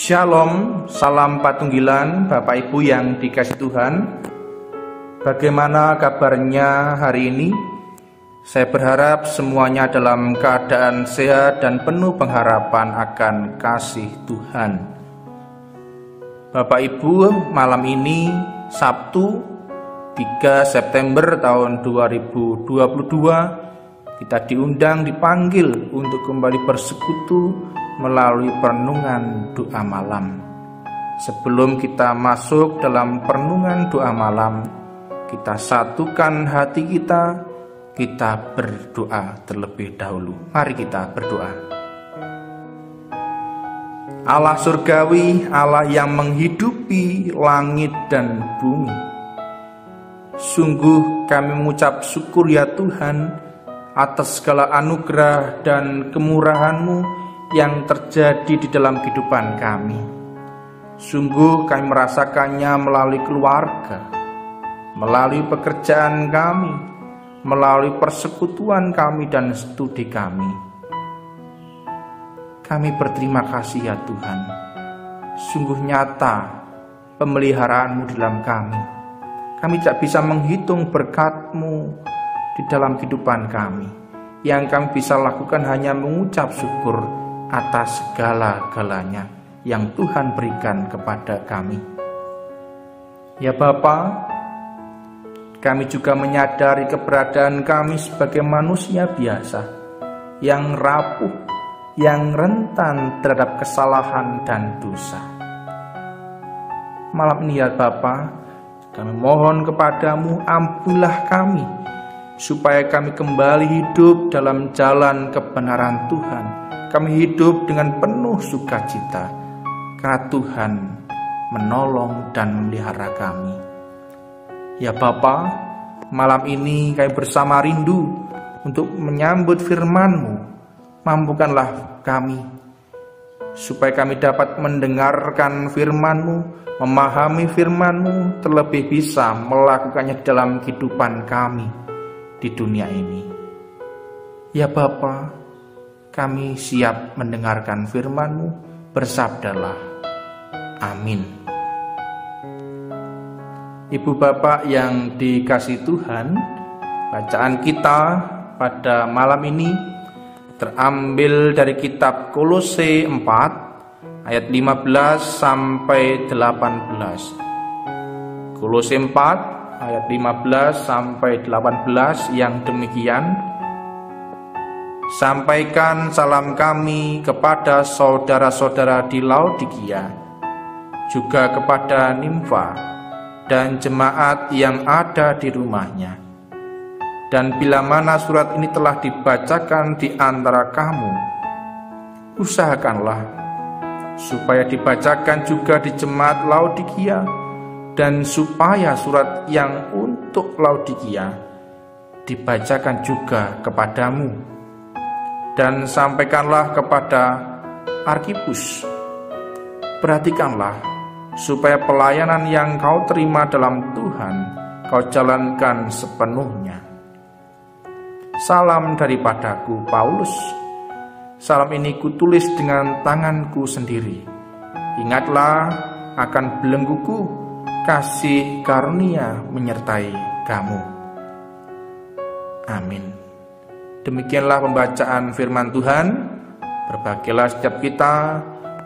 Shalom, salam patunggilan Bapak Ibu yang dikasihi Tuhan. Bagaimana kabarnya hari ini? Saya berharap semuanya dalam keadaan sehat dan penuh pengharapan akan kasih Tuhan. Bapak Ibu, malam ini Sabtu 3 September tahun 2022 kita dipanggil untuk kembali bersekutu melalui perenungan doa malam. Sebelum kita masuk dalam perenungan doa malam, kita satukan hati kita berdoa terlebih dahulu. Mari kita berdoa. Allah surgawi, Allah yang menghidupi langit dan bumi, sungguh kami mengucap syukur ya Tuhan atas segala anugerah dan kemurahan-Mu yang terjadi di dalam kehidupan kami. Sungguh kami merasakannya melalui keluarga, melalui pekerjaan kami, melalui persekutuan kami dan studi kami. Kami berterima kasih ya Tuhan. Sungguh nyata pemeliharaanmu dalam kami. Kami tidak bisa menghitung berkat-Mu di dalam kehidupan kami. Yang kami bisa lakukan hanya mengucap syukur atas segala-galanya yang Tuhan berikan kepada kami. Ya Bapa, kami juga menyadari keberadaan kami sebagai manusia biasa yang rapuh, yang rentan terhadap kesalahan dan dosa. Malam ini ya Bapa, kami mohon kepadamu, ampunilah kami supaya kami kembali hidup dalam jalan kebenaran Tuhan. Kami hidup dengan penuh sukacita karena Tuhan menolong dan memelihara kami. Ya Bapa, malam ini kami bersama rindu untuk menyambut firman-Mu. Mampukanlah kami supaya kami dapat mendengarkan firman-Mu, memahami firman-Mu, terlebih bisa melakukannya dalam kehidupan kami di dunia ini. Ya Bapa, kami siap mendengarkan firman-Mu, bersabdalah. Amin. Ibu bapak yang dikasihi Tuhan, bacaan kita pada malam ini terambil dari kitab Kolose 4 ayat 15 sampai 18. Kolose 4 ayat 15 sampai 18 yang demikian: Sampaikan salam kami kepada saudara-saudara di Laodikia, juga kepada Nimfa dan jemaat yang ada di rumahnya. Dan bila mana surat ini telah dibacakan di antara kamu, usahakanlah supaya dibacakan juga di jemaat Laodikia, dan supaya surat yang untuk Laodikia dibacakan juga kepadamu. Dan sampaikanlah kepada Arkipus, perhatikanlah supaya pelayanan yang kau terima dalam Tuhan kau jalankan sepenuhnya. Salam daripadaku, Paulus. Salam ini kutulis dengan tanganku sendiri. Ingatlah akan belengguku, kasih karunia menyertai kamu. Amin. Demikianlah pembacaan firman Tuhan. Berbahagialah setiap kita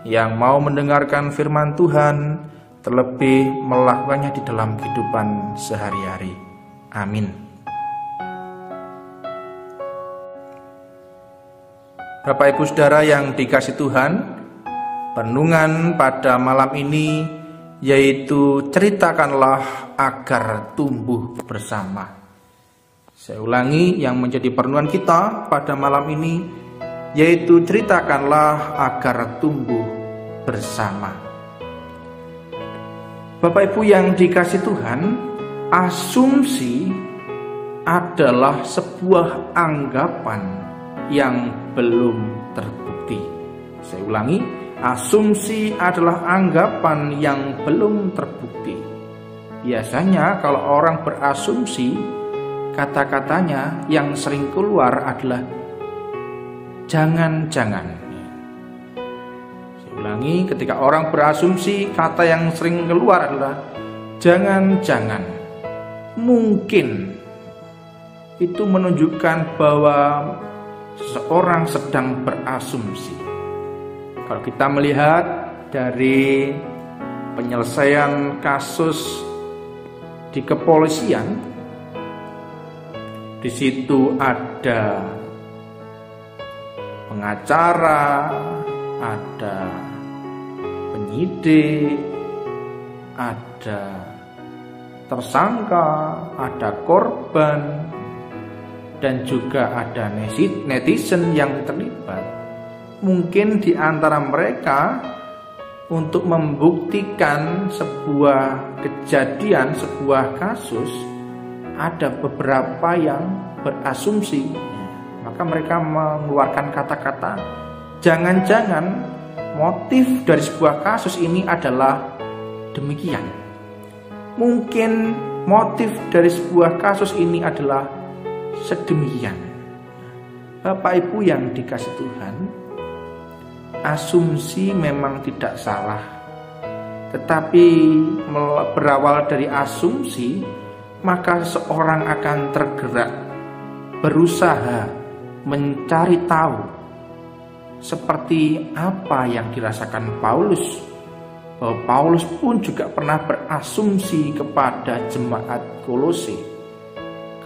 yang mau mendengarkan firman Tuhan, terlebih melakukannya di dalam kehidupan sehari-hari. Amin. Bapak Ibu Saudara yang dikasihi Tuhan, renungan pada malam ini yaitu ceritakanlah agar tumbuh bersama. Saya ulangi, yang menjadi perenungan kita pada malam ini yaitu ceritakanlah agar tumbuh bersama. Bapak Ibu yang dikasihi Tuhan, asumsi adalah sebuah anggapan yang belum terbukti. Saya ulangi, asumsi adalah anggapan yang belum terbukti. Biasanya kalau orang berasumsi, kata-katanya yang sering keluar adalah jangan-jangan. Saya Ulangi, ketika orang berasumsi, kata yang sering keluar adalah jangan-jangan, mungkin. Itu menunjukkan bahwa seseorang sedang berasumsi. Kalau kita melihat dari penyelesaian kasus di kepolisian, di situ ada pengacara, ada penyidik, ada tersangka, ada korban, dan juga ada netizen yang terlibat. Mungkin di antara mereka untuk membuktikan sebuah kejadian, sebuah kasus, ada beberapa yang berasumsi. Maka mereka mengeluarkan kata-kata, jangan-jangan motif dari sebuah kasus ini adalah demikian. Mungkin motif dari sebuah kasus ini adalah sedemikian. Bapak Ibu yang dikasihi Tuhan, asumsi memang tidak salah, tetapi berawal dari asumsi, maka seorang akan tergerak, berusaha mencari tahu seperti apa yang dirasakan Paulus. Bahwa Paulus pun juga pernah berasumsi kepada jemaat Kolose,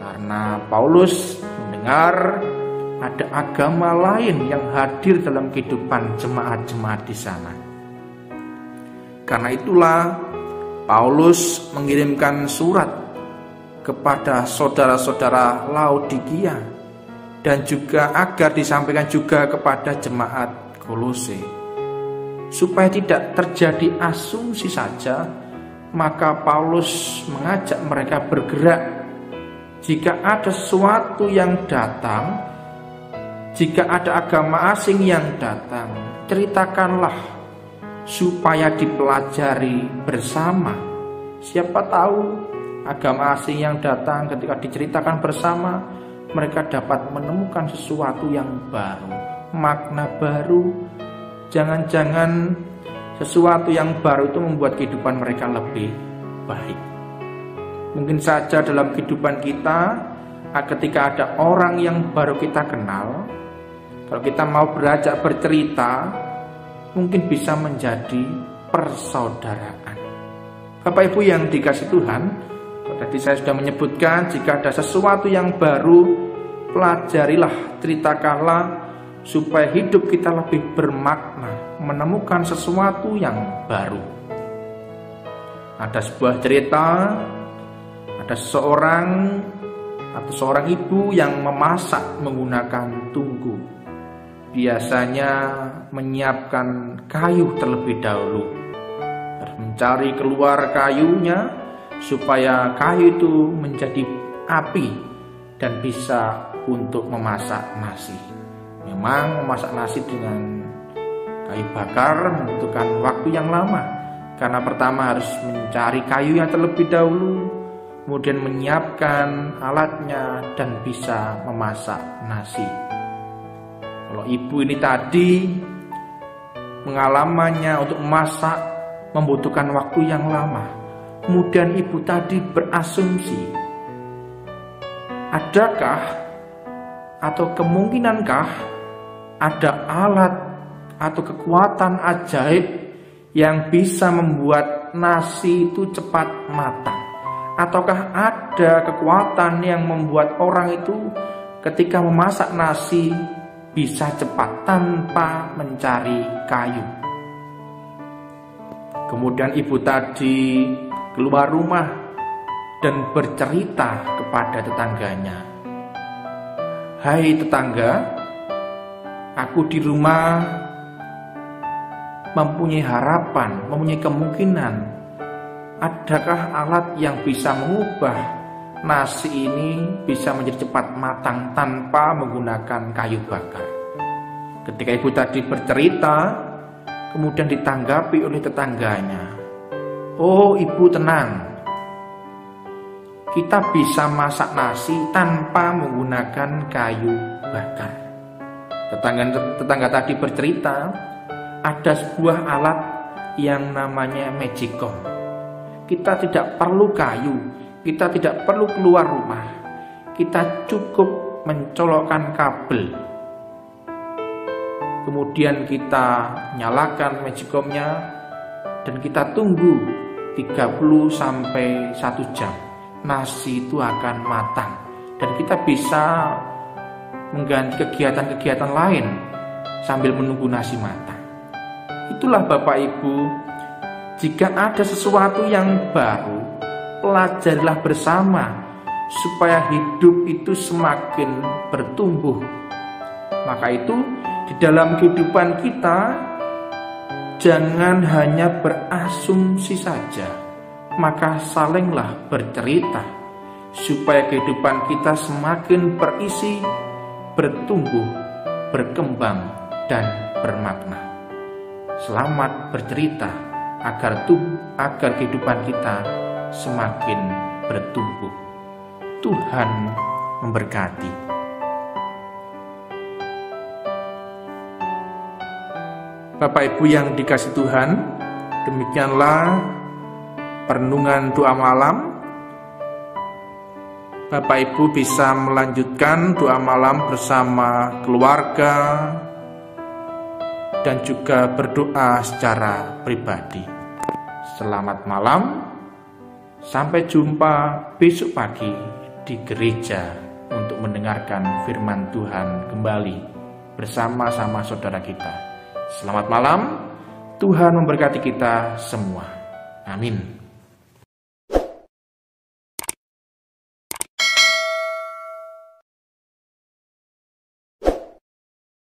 karena Paulus mendengar ada agama lain yang hadir dalam kehidupan jemaat-jemaat di sana. Karena itulah Paulus mengirimkan surat kepada saudara-saudara Laodikia dan juga agar disampaikan juga kepada jemaat Kolose. Supaya tidak terjadi asumsi saja, maka Paulus mengajak mereka bergerak. Jika ada sesuatu yang datang, jika ada agama asing yang datang, ceritakanlah supaya dipelajari bersama. Siapa tahu agama asing yang datang ketika diceritakan bersama, mereka dapat menemukan sesuatu yang baru, makna baru. Jangan-jangan sesuatu yang baru itu membuat kehidupan mereka lebih baik. Mungkin saja dalam kehidupan kita, ketika ada orang yang baru kita kenal, kalau kita mau beranjak bercerita, mungkin bisa menjadi persaudaraan. Bapak Ibu yang dikasihi Tuhan, tadi saya sudah menyebutkan, jika ada sesuatu yang baru, pelajarilah, ceritakanlah, supaya hidup kita lebih bermakna, menemukan sesuatu yang baru. Ada sebuah cerita, ada seorang ibu yang memasak menggunakan tungku. Biasanya menyiapkan kayu terlebih dahulu, mencari keluar kayunya supaya kayu itu menjadi api dan bisa untuk memasak nasi. Memang memasak nasi dengan kayu bakar membutuhkan waktu yang lama, karena pertama harus mencari kayu yang terlebih dahulu, kemudian menyiapkan alatnya dan bisa memasak nasi. Kalau ibu ini tadi pengalamannya untuk memasak membutuhkan waktu yang lama. Kemudian ibu tadi berasumsi, adakah atau kemungkinankah ada alat atau kekuatan ajaib yang bisa membuat nasi itu cepat matang? Ataukah ada kekuatan yang membuat orang itu ketika memasak nasi bisa cepat tanpa mencari kayu? Kemudian ibu tadi keluar rumah dan bercerita kepada tetangganya, "Hai tetangga, aku di rumah mempunyai harapan, mempunyai kemungkinan. Adakah alat yang bisa mengubah nasi ini bisa menjadi cepat matang tanpa menggunakan kayu bakar?" Ketika ibu tadi bercerita, kemudian ditanggapi oleh tetangganya, "Oh ibu tenang, kita bisa masak nasi tanpa menggunakan kayu bakar." Tetangga tadi bercerita, ada sebuah alat yang namanya magicom. Kita tidak perlu kayu, kita tidak perlu keluar rumah. Kita cukup mencolokkan kabel. Kemudian kita nyalakan magicomnya dan kita tunggu 30 sampai 1 jam. Nasi itu akan matang dan kita bisa mengganti kegiatan-kegiatan lain sambil menunggu nasi matang. Itulah Bapak Ibu, jika ada sesuatu yang baru, pelajarilah bersama supaya hidup itu semakin bertumbuh. Maka itu di dalam kehidupan kita jangan hanya berasumsi saja, maka salinglah bercerita supaya kehidupan kita semakin berisi, bertumbuh, berkembang, dan bermakna. Selamat bercerita agar kehidupan kita semakin bertumbuh. Tuhan memberkati. Bapak Ibu yang dikasihi Tuhan, demikianlah perenungan doa malam. Bapak Ibu bisa melanjutkan doa malam bersama keluarga dan juga berdoa secara pribadi. Selamat malam, sampai jumpa besok pagi di gereja untuk mendengarkan firman Tuhan kembali bersama-sama saudara kita. Selamat malam, Tuhan memberkati kita semua. Amin.